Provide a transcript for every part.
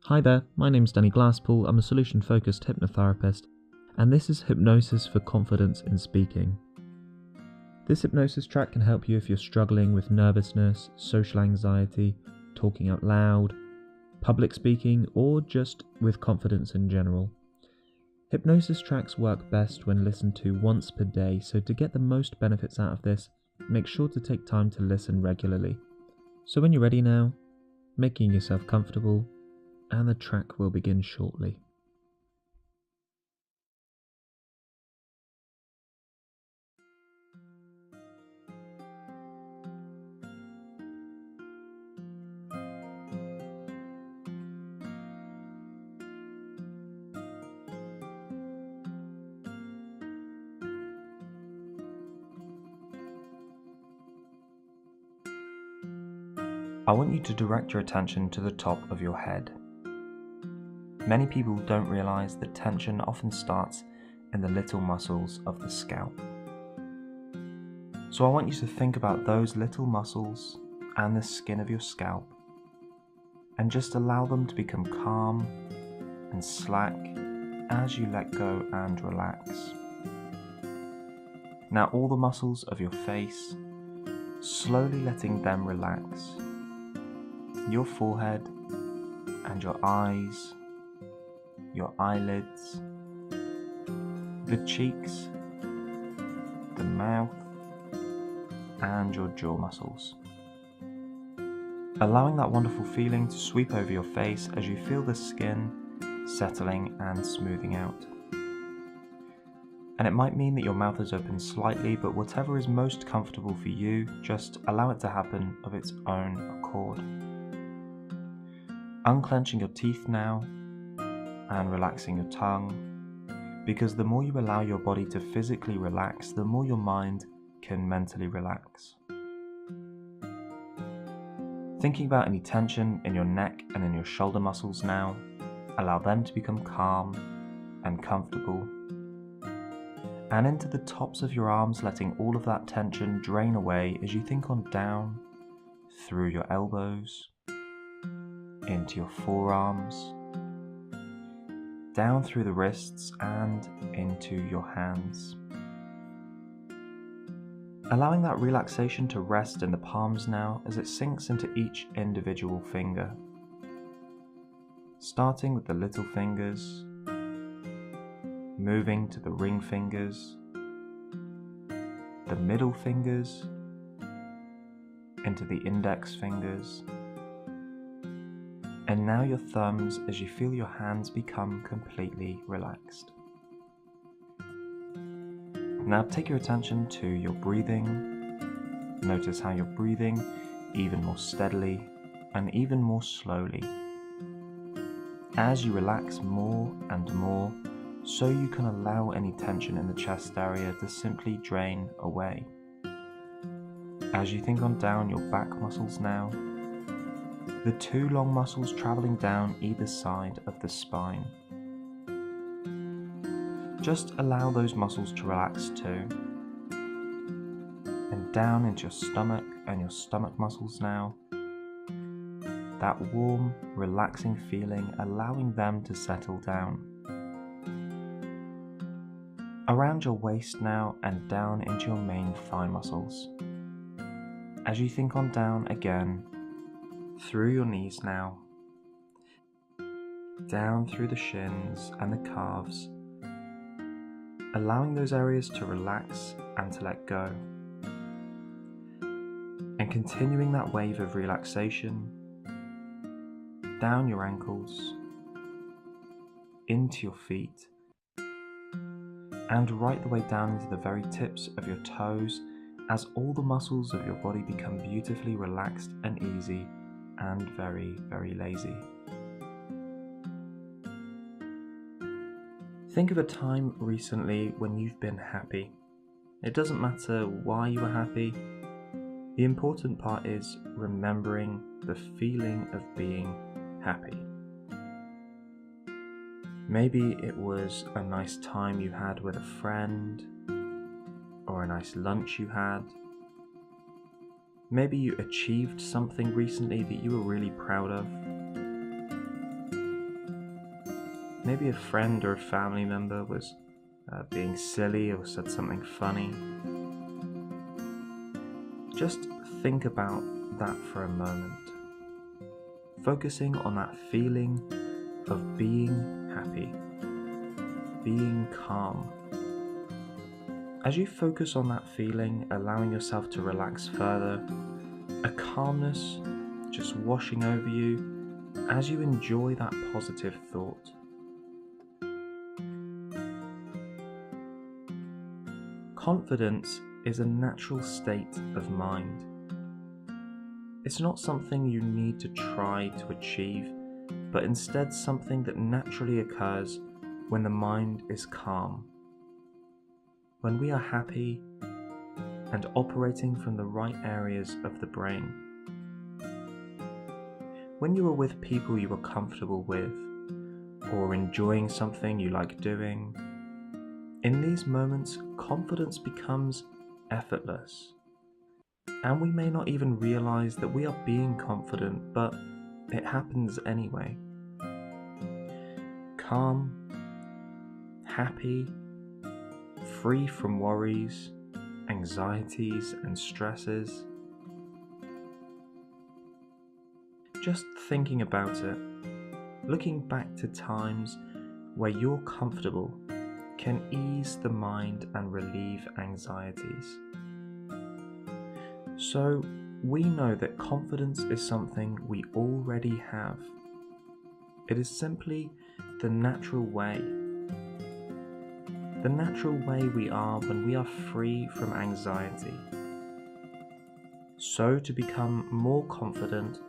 Hi there, my name's Danny Glasspool. I'm a solution-focused hypnotherapist, and this is Hypnosis for Confidence in Speaking. This hypnosis track can help you if you're struggling with nervousness, social anxiety, talking out loud, public speaking, or just with confidence in general. Hypnosis tracks work best when listened to once per day, so to get the most benefits out of this, make sure to take time to listen regularly. So when you're ready now, making yourself comfortable, and the track will begin shortly. I want you to direct your attention to the top of your head. Many people don't realize that tension often starts in the little muscles of the scalp. So I want you to think about those little muscles and the skin of your scalp and just allow them to become calm and slack as you let go and relax. Now all the muscles of your face, slowly letting them relax. Your forehead and your eyes, your eyelids, the cheeks, the mouth, and your jaw muscles. Allowing that wonderful feeling to sweep over your face as you feel the skin settling and smoothing out. And it might mean that your mouth is open slightly, but whatever is most comfortable for you, just allow it to happen of its own accord. Unclenching your teeth now and relaxing your tongue, because the more you allow your body to physically relax, the more your mind can mentally relax. Thinking about any tension in your neck and in your shoulder muscles now, allow them to become calm and comfortable. And into the tops of your arms, letting all of that tension drain away as you think on down through your elbows, into your forearms, down through the wrists and into your hands. Allowing that relaxation to rest in the palms now as it sinks into each individual finger. Starting with the little fingers, moving to the ring fingers, the middle fingers, into the index fingers, and now your thumbs as you feel your hands become completely relaxed. Now take your attention to your breathing. Notice how you're breathing even more steadily and even more slowly. As you relax more and more, so you can allow any tension in the chest area to simply drain away. As you think on down your back muscles now, the two long muscles traveling down either side of the spine. Just allow those muscles to relax too. And down into your stomach and your stomach muscles now. That warm, relaxing feeling, allowing them to settle down. Around your waist now and down into your main thigh muscles. As you think on down again, through your knees now, down through the shins and the calves, allowing those areas to relax and to let go. And continuing that wave of relaxation down your ankles, into your feet, and right the way down into the very tips of your toes as all the muscles of your body become beautifully relaxed and easy and very, very lazy. Think of a time recently when you've been happy. It doesn't matter why you were happy. The important part is remembering the feeling of being happy. Maybe it was a nice time you had with a friend, or a nice lunch you had. Maybe you achieved something recently that you were really proud of. Maybe a friend or a family member was being silly or said something funny. Just think about that for a moment, focusing on that feeling of being happy, being calm. As you focus on that feeling, allowing yourself to relax further, a calmness just washing over you as you enjoy that positive thought. Confidence is a natural state of mind. It's not something you need to try to achieve, but instead something that naturally occurs when the mind is calm. When we are happy and operating from the right areas of the brain. When you are with people you are comfortable with, or enjoying something you like doing, in these moments, confidence becomes effortless. And we may not even realize that we are being confident, but it happens anyway. Calm, happy, free from worries, anxieties, and stresses. Just thinking about it, looking back to times where you're comfortable can ease the mind and relieve anxieties. So we know that confidence is something we already have. It is simply the natural way we are when we are free from anxiety. So to become more confident,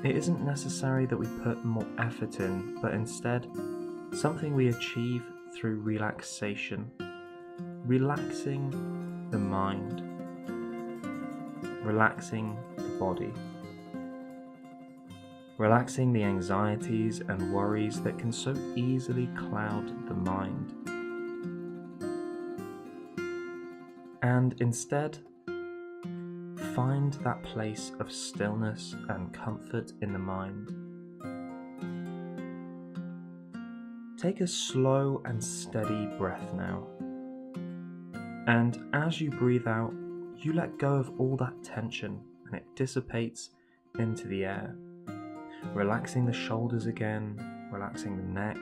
it isn't necessary that we put more effort in, but instead something we achieve through relaxation, relaxing the mind, relaxing the body, relaxing the anxieties and worries that can so easily cloud the mind. And instead, find that place of stillness and comfort in the mind. Take a slow and steady breath now. And as you breathe out, you let go of all that tension and it dissipates into the air. Relaxing the shoulders again, relaxing the neck,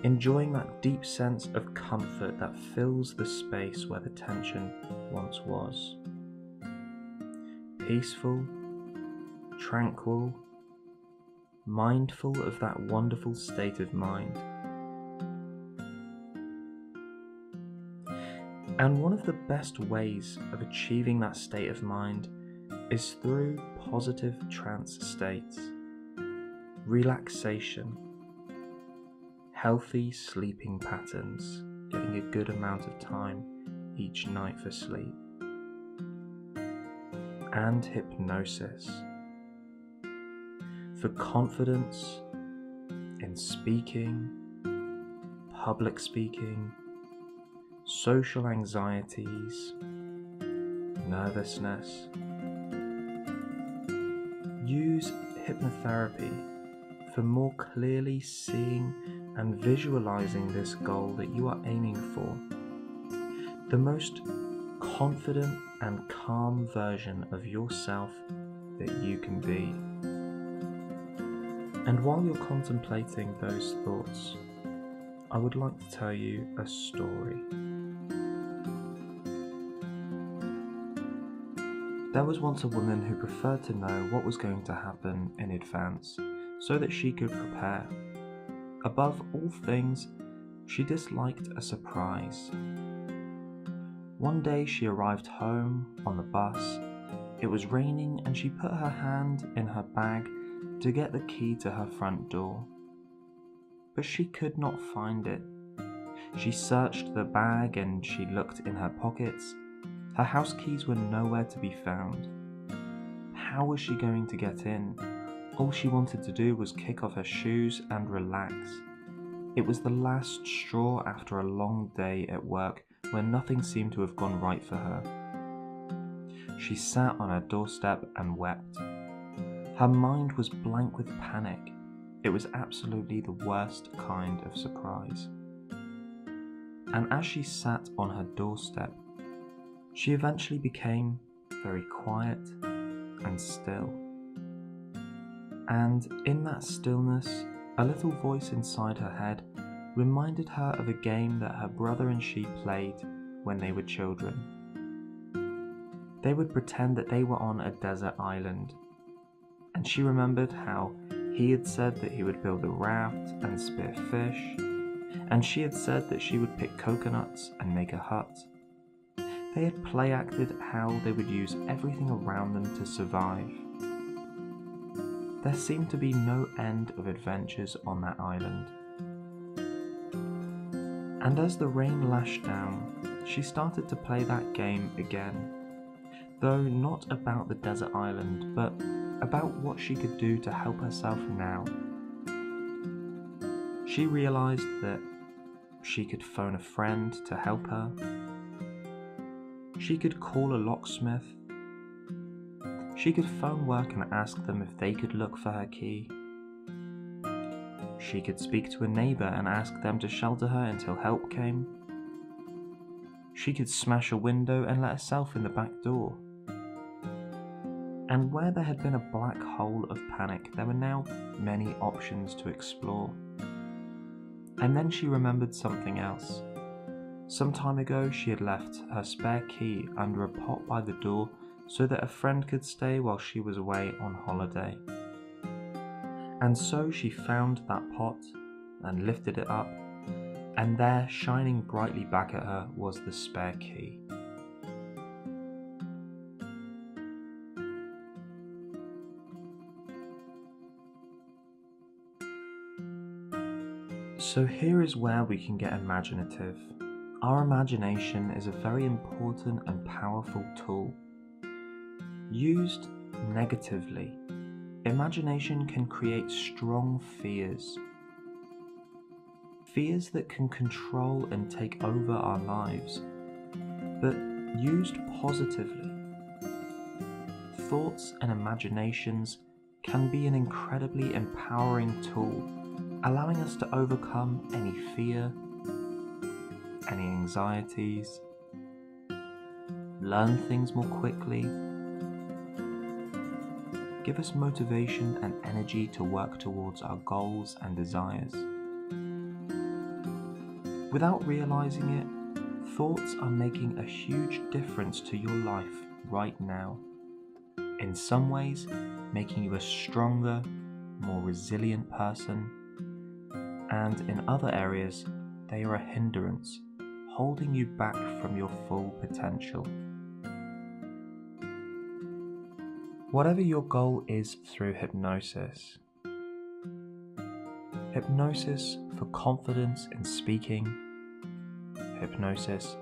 enjoying that deep sense of comfort that fills the space where the tension once was. Peaceful, tranquil, mindful of that wonderful state of mind. And one of the best ways of achieving that state of mind is through positive trance states, relaxation, healthy sleeping patterns, getting a good amount of time each night for sleep, and hypnosis for confidence in speaking, public speaking, social anxieties, nervousness. Use hypnotherapy for more clearly seeing and visualizing this goal that you are aiming for. The most confident and calm version of yourself that you can be. And while you're contemplating those thoughts, I would like to tell you a story. There was once a woman who preferred to know what was going to happen in advance so that she could prepare. Above all things, she disliked a surprise. One day she arrived home on the bus. It was raining and she put her hand in her bag to get the key to her front door. But she could not find it. She searched the bag and she looked in her pockets. Her house keys were nowhere to be found. How was she going to get in? All she wanted to do was kick off her shoes and relax. It was the last straw after a long day at work where nothing seemed to have gone right for her. She sat on her doorstep and wept. Her mind was blank with panic. It was absolutely the worst kind of surprise. And as she sat on her doorstep, she eventually became very quiet and still. And in that stillness, a little voice inside her head reminded her of a game that her brother and she played when they were children. They would pretend that they were on a desert island, and she remembered how he had said that he would build a raft and spear fish, and she had said that she would pick coconuts and make a hut. They had play acted how they would use everything around them to survive. There seemed to be no end of adventures on that island. And as the rain lashed down, she started to play that game again, though not about the desert island, but about what she could do to help herself now. She realized that she could phone a friend to help her. She could call a locksmith. She could phone work and ask them if they could look for her key. She could speak to a neighbour and ask them to shelter her until help came. She could smash a window and let herself in the back door. And where there had been a black hole of panic, there were now many options to explore. And then she remembered something else. Some time ago, she had left her spare key under a pot by the door so that a friend could stay while she was away on holiday. And so she found that pot and lifted it up, and there, shining brightly back at her, was the spare key. So here is where we can get imaginative. Our imagination is a very important and powerful tool. Used negatively, imagination can create strong fears. Fears that can control and take over our lives, but used positively, thoughts and imaginations can be an incredibly empowering tool, allowing us to overcome any fear, any anxieties, learn things more quickly, give us motivation and energy to work towards our goals and desires. Without realizing it, thoughts are making a huge difference to your life right now. In some ways, making you a stronger, more resilient person, and in other areas, they are a hindrance, holding you back from your full potential. Whatever your goal is through hypnosis, hypnosis for confidence in speaking, hypnosis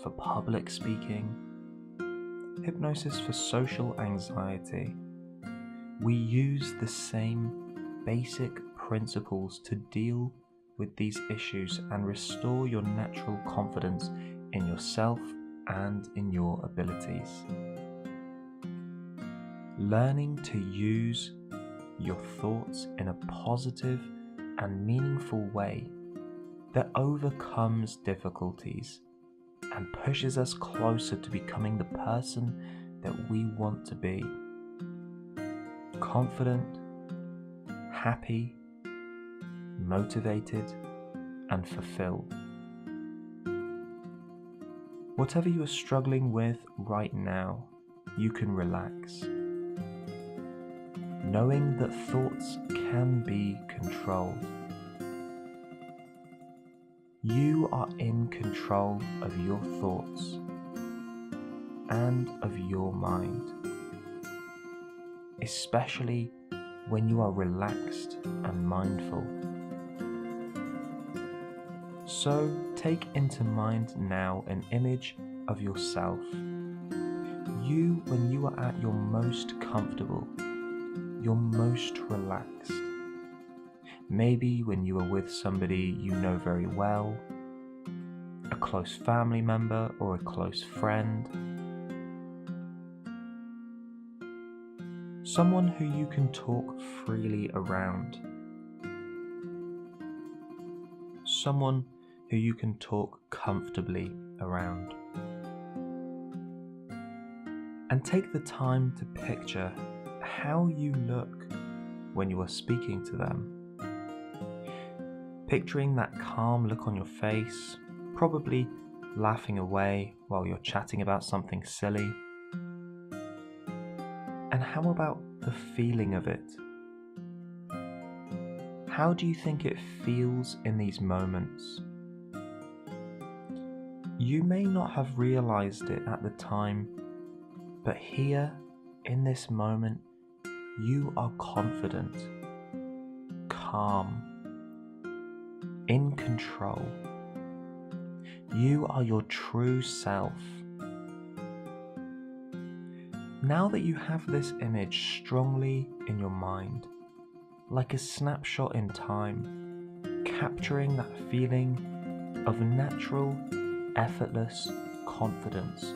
for public speaking, hypnosis for social anxiety, we use the same basic principles to deal with these issues and restore your natural confidence in yourself and in your abilities. Learning to use your thoughts in a positive and meaningful way that overcomes difficulties and pushes us closer to becoming the person that we want to be. Confident, happy, motivated, and fulfilled. Whatever you are struggling with right now, you can relax. Knowing that thoughts can be controlled. You are in control of your thoughts and of your mind, especially when you are relaxed and mindful. So take into mind now an image of yourself, you when you are at your most comfortable, your most relaxed. Maybe when you are with somebody you know very well, a close family member or a close friend, someone who you can talk freely around. someone who you can talk comfortably around. And take the time to picture how you look when you are speaking to them. Picturing that calm look on your face, probably laughing away while you're chatting about something silly. And how about the feeling of it? How do you think it feels in these moments? You may not have realized it at the time, but here, in this moment, you are confident, calm, in control. You are your true self. Now that you have this image strongly in your mind, like a snapshot in time, capturing that feeling of natural, effortless confidence,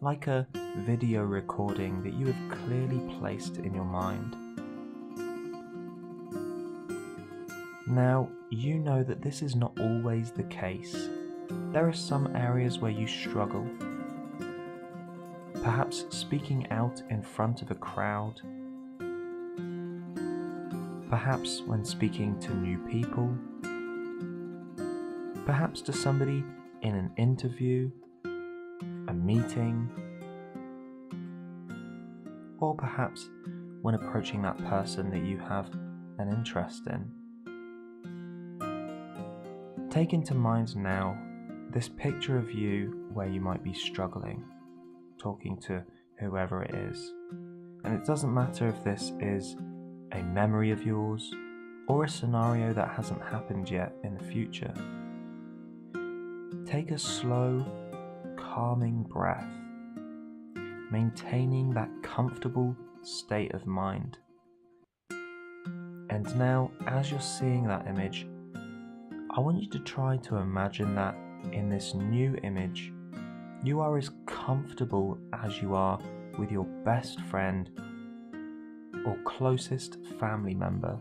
like a video recording that you have clearly placed in your mind. Now, you know that this is not always the case. There are some areas where you struggle. Perhaps speaking out in front of a crowd. Perhaps when speaking to new people. Perhaps to somebody in an interview, a meeting, or perhaps when approaching that person that you have an interest in. Take into mind now this picture of you where you might be struggling, talking to whoever it is. And it doesn't matter if this is a memory of yours or a scenario that hasn't happened yet in the future. Take a slow, calming breath, maintaining that comfortable state of mind. And now, as you're seeing that image, I want you to try to imagine that in this new image, you are as comfortable as you are with your best friend or closest family member,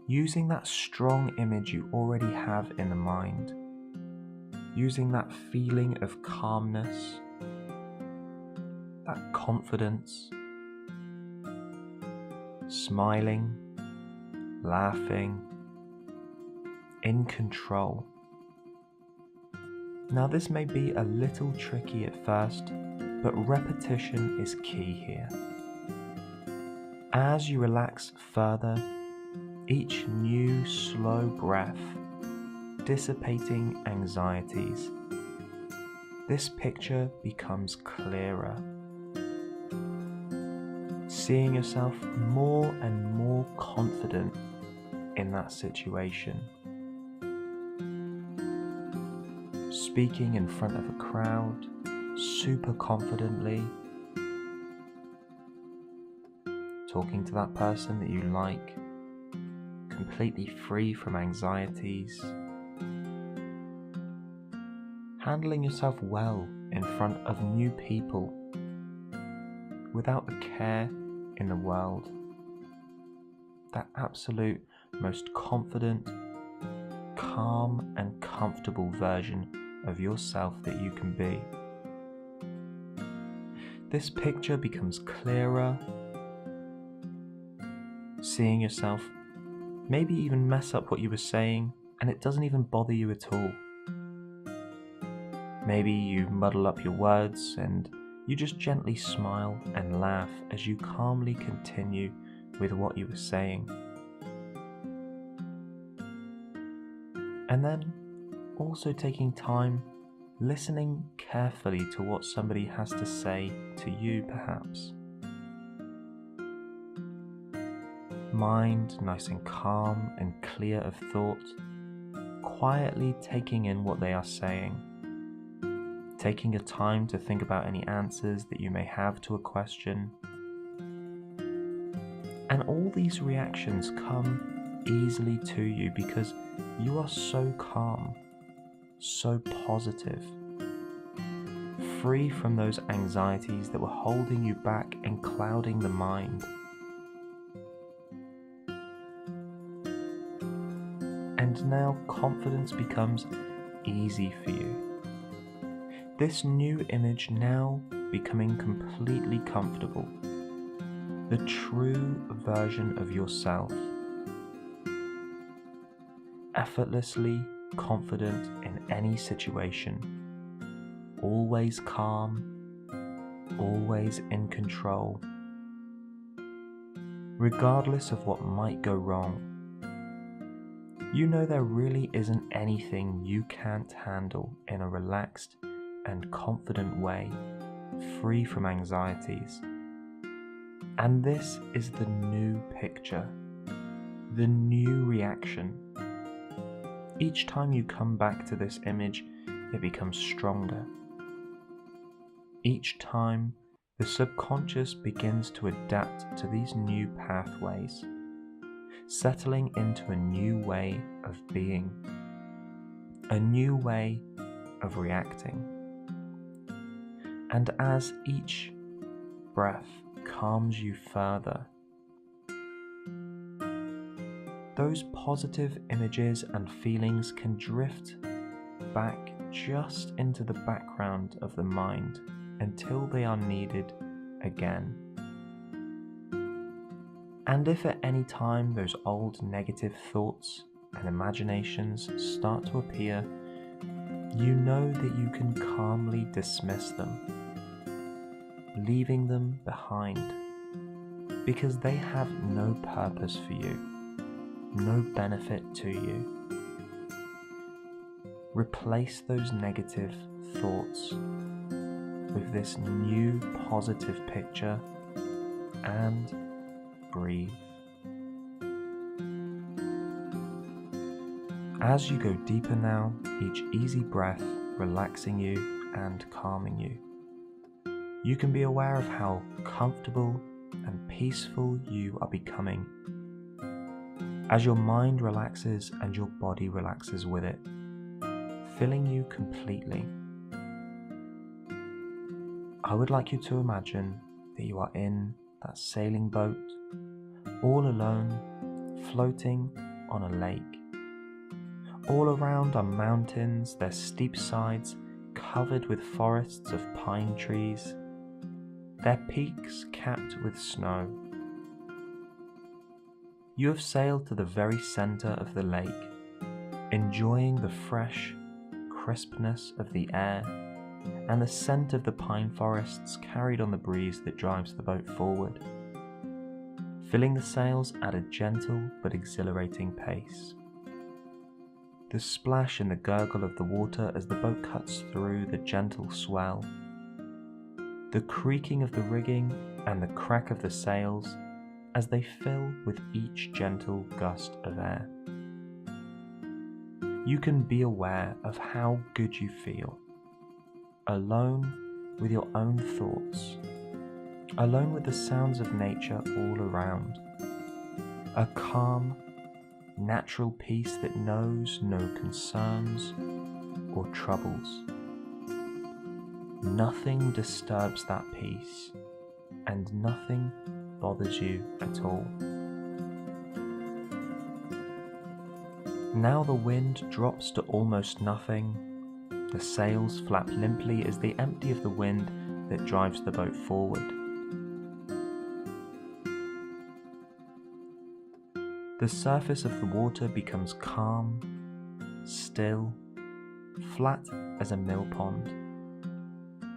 using that strong image you already have in the mind, using that feeling of calmness, that confidence, smiling, laughing, in control. Now this may be a little tricky at first, but repetition is key here. As you relax further, each new slow breath dissipating anxieties, this picture becomes clearer. Seeing yourself more and more confident in that situation. Speaking in front of a crowd, super confidently. Talking to that person that you like, completely free from anxieties. Handling yourself well in front of new people, without a care in the world. That absolute most confident, calm and comfortable version of yourself that you can be. This picture becomes clearer, seeing yourself maybe even mess up what you were saying and it doesn't even bother you at all. Maybe you muddle up your words and you just gently smile and laugh as you calmly continue with what you were saying. And then also taking time, listening carefully to what somebody has to say to you perhaps. Mind nice and calm and clear of thought, quietly taking in what they are saying. Taking a time to think about any answers that you may have to a question. And all these reactions come easily to you because you are so calm, so positive, free from those anxieties that were holding you back and clouding the mind. and now confidence becomes easy for you. This new image now becoming completely comfortable, the true version of yourself, effortlessly confident in any situation, always calm, always in control, regardless of what might go wrong. You know there really isn't anything you can't handle in a relaxed and confident way, free from anxieties. And this is the new picture, the new reaction. Each time you come back to this image, it becomes stronger. Each time, the subconscious begins to adapt to these new pathways, settling into a new way of being, a new way of reacting. And as each breath calms you further, those positive images and feelings can drift back just into the background of the mind until they are needed again. And if at any time those old negative thoughts and imaginations start to appear, you know that you can calmly dismiss them, leaving them behind, because they have no purpose for you, no benefit to you. Replace those negative thoughts with this new positive picture and breathe. As you go deeper now, each easy breath relaxing you and calming you. You can be aware of how comfortable and peaceful you are becoming as your mind relaxes and your body relaxes with it, filling you completely. I would like you to imagine that you are in that sailing boat, all alone, floating on a lake. All around are mountains, their steep sides covered with forests of pine trees, their peaks capped with snow. You have sailed to the very center of the lake, enjoying the fresh crispness of the air and the scent of the pine forests carried on the breeze that drives the boat forward, filling the sails at a gentle but exhilarating pace. The splash and the gurgle of the water as the boat cuts through the gentle swell, the creaking of the rigging and the crack of the sails as they fill with each gentle gust of air. You can be aware of how good you feel, alone with your own thoughts, alone with the sounds of nature all around, a calm, natural peace that knows no concerns or troubles. Nothing disturbs that peace, and nothing bothers you at all. Now the wind drops to almost nothing. The sails flap limply as they empty of the wind that drives the boat forward. The surface of the water becomes calm, still, flat as a mill pond.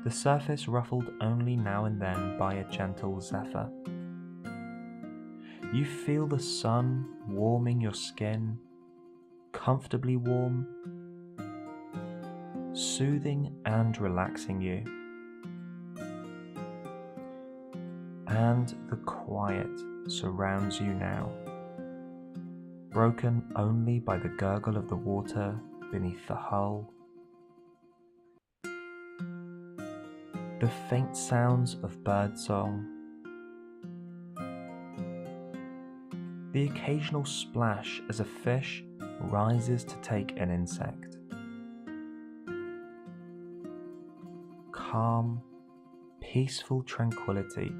The surface ruffled only now and then by a gentle zephyr. You feel the sun warming your skin, comfortably warm, soothing and relaxing you. And the quiet surrounds you now, broken only by the gurgle of the water beneath the hull, the faint sounds of birdsong, the occasional splash as a fish rises to take an insect. Calm, peaceful tranquility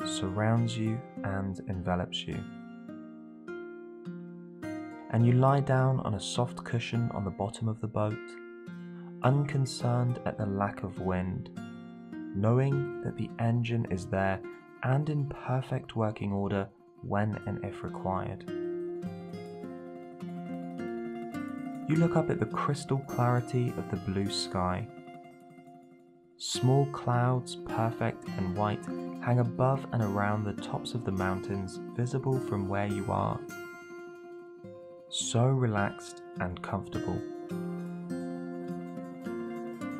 surrounds you and envelops you. and you lie down on a soft cushion on the bottom of the boat, unconcerned at the lack of wind, knowing that the engine is there and in perfect working order when and if required. You look up at the crystal clarity of the blue sky. Small clouds, perfect and white, hang above and around the tops of the mountains, visible from where you are. So relaxed and comfortable.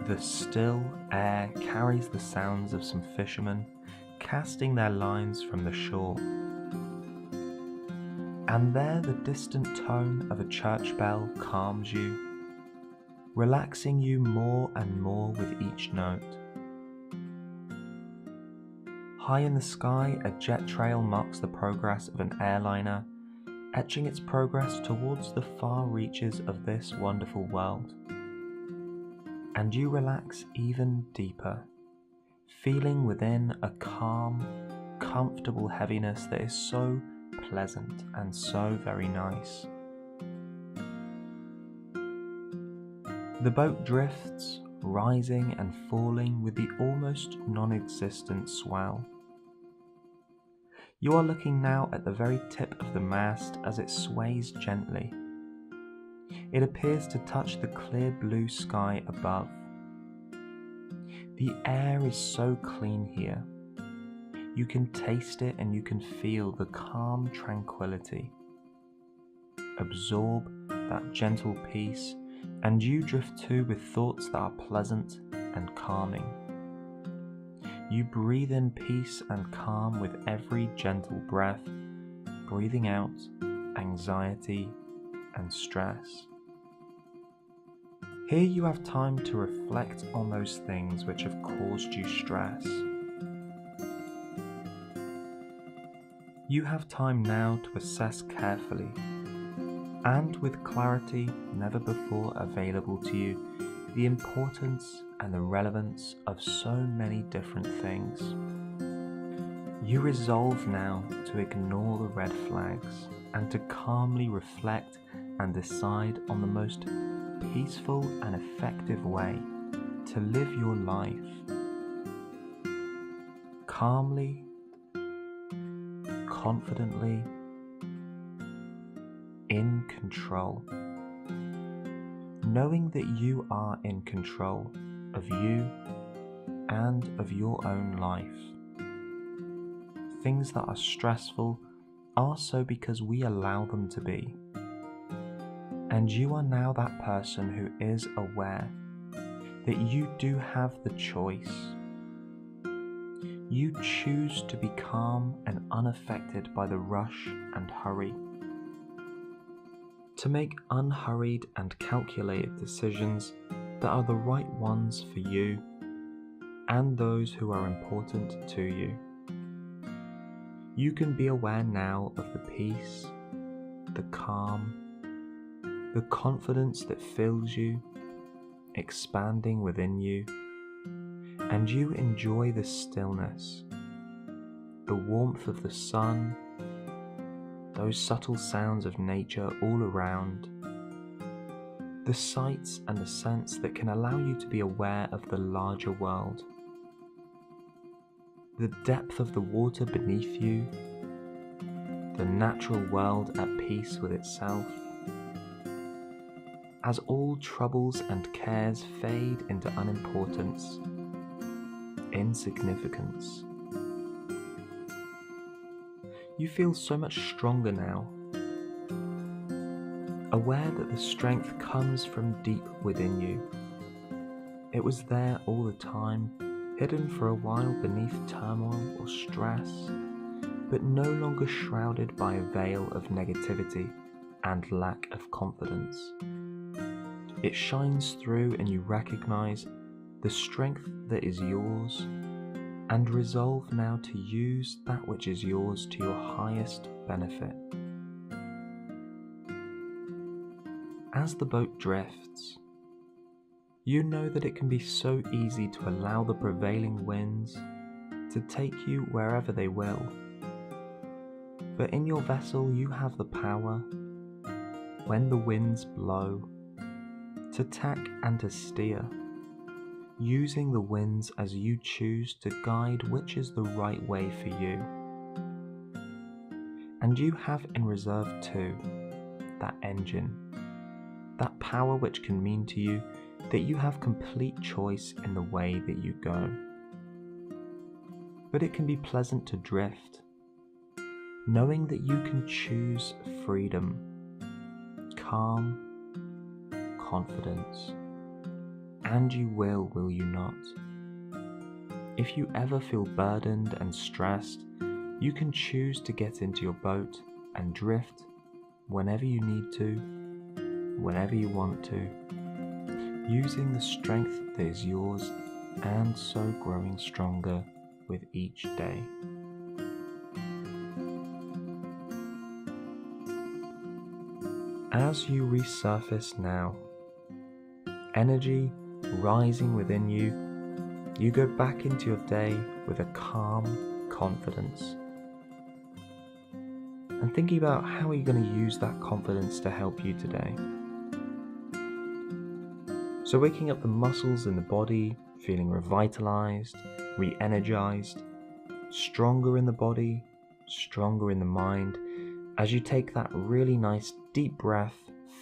The still air carries the sounds of some fishermen casting their lines from the shore. And there the distant tone of a church bell calms you, relaxing you more and more with each note. High in the sky, a jet trail marks the progress of an airliner, etching its progress towards the far reaches of this wonderful world. And you relax even deeper, feeling within a calm, comfortable heaviness that is so pleasant and so very nice. The boat drifts, rising and falling with the almost non-existent swell. You are looking now at the very tip of the mast as it sways gently. It appears to touch the clear blue sky above. The air is so clean here. You can taste it and you can feel the calm tranquility. Absorb that gentle peace, and you drift too with thoughts that are pleasant and calming. You breathe in peace and calm with every gentle breath, breathing out anxiety and stress. Here you have time to reflect on those things which have caused you stress. You have time now to assess carefully, and with clarity never before available to you, the importance and the relevance of so many different things. You resolve now to ignore the red flags and to calmly reflect and decide on the most peaceful and effective way to live your life. Calmly, confidently, in control. Knowing that you are in control of you and of your own life. Things that are stressful are so because we allow them to be. And you are now that person who is aware that you do have the choice. You choose to be calm and unaffected by the rush and hurry. To make unhurried and calculated decisions that are the right ones for you and those who are important to you. You can be aware now of the peace, the calm, the confidence that fills you, expanding within you, and you enjoy the stillness, the warmth of the sun, those subtle sounds of nature all around, the sights and the scents that can allow you to be aware of the larger world, the depth of the water beneath you, the natural world at peace with itself. As all troubles and cares fade into unimportance, insignificance, you feel so much stronger now, aware that the strength comes from deep within you. It was there all the time, hidden for a while beneath turmoil or stress, but no longer shrouded by a veil of negativity and lack of confidence. It shines through and you recognize the strength that is yours and resolve now to use that which is yours to your highest benefit. As the boat drifts, you know that it can be so easy to allow the prevailing winds to take you wherever they will. But in your vessel you have the power when the winds blow, to tack and to steer, using the winds as you choose to guide which is the right way for you. And you have in reserve too, that engine, that power which can mean to you that you have complete choice in the way that you go. But it can be pleasant to drift, knowing that you can choose freedom, calm, confidence, and you will you not? If you ever feel burdened and stressed, you can choose to get into your boat and drift whenever you need to, whenever you want to, using the strength that is yours and so growing stronger with each day. As you resurface now, energy rising within you, you go back into your day with a calm confidence. And thinking about how are you going to use that confidence to help you today. So waking up the muscles in the body, feeling revitalized, re-energized, stronger in the body, stronger in the mind, as you take that really nice deep breath,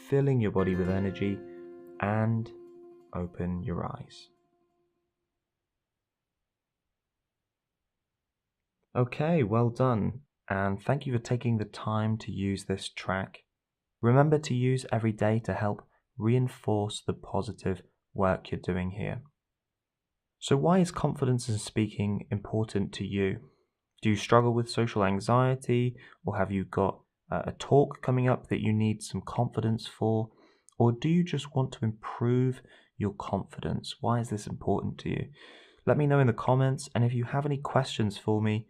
filling your body with energy, and open your eyes. Okay, well done, and thank you for taking the time to use this track. Remember to use every day to help reinforce the positive work you're doing here. So why is confidence in speaking important to you? Do you struggle with social anxiety, or have you got a talk coming up that you need some confidence for? Or do you just want to improve your confidence? Why is this important to you? Let me know in the comments, and if you have any questions for me,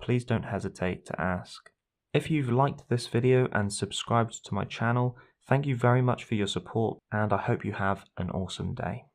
please don't hesitate to ask. If you've liked this video and subscribed to my channel, thank you very much for your support, and I hope you have an awesome day.